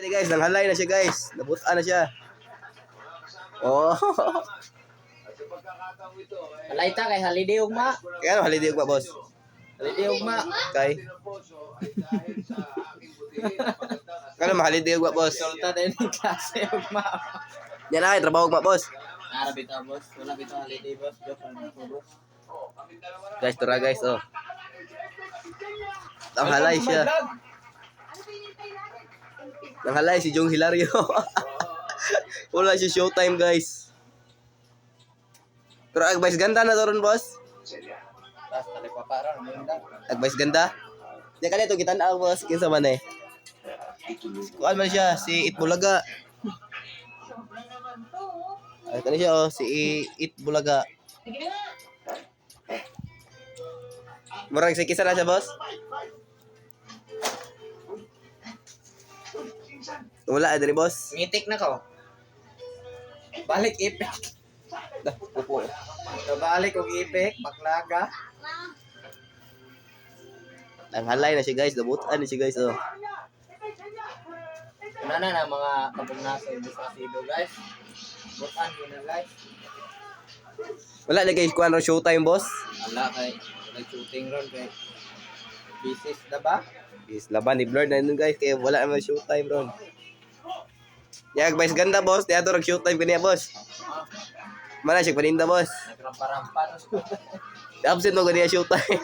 Ini guys, nanghalay na siya guys. Nabutan na siya. Oh. Alaita kay holiday ugma. Kaya ano haliday ba boss? Holiday ugma. Kay. Kano mahaliday ba boss? Resulta din ng klase ugma. Yan na kay trabaho ba boss? Ara bitaw boss. Wala bitaw holiday boss. Joke lang ako boss. Guys, tura guys oh. Nanghalay siya. Nanghalay si Jong Hilario. Wala si showtime guys. Pero advice ganda na to ron boss. Tas tali pa para munda. Advice ganda. Di ka nito kita na boss kinsa man eh. Kuan man siya si Itbulaga. Ay kani siya oh si Itbulaga. Murag si kisa na siya boss. Wala diri boss. Ngitik na ko. Balik ipek. Dah upo. Balik og ipek, baklaga. Nanghalay na siya guys, dabutan na siya guys oh. Una na mga kapugnaso sa sido guys. Butan ko na guys. Wala na guys kuan ro showtime boss. Ala kay nag-shooting ron kay business na ba? Is laban ni Blur na nun guys kaya wala naman showtime ron. Ya guys ganda boss, teatro rag showtime kaniya boss. Mana siya paninda boss. Nagrampa-rampa. Absent mo kaniya showtime.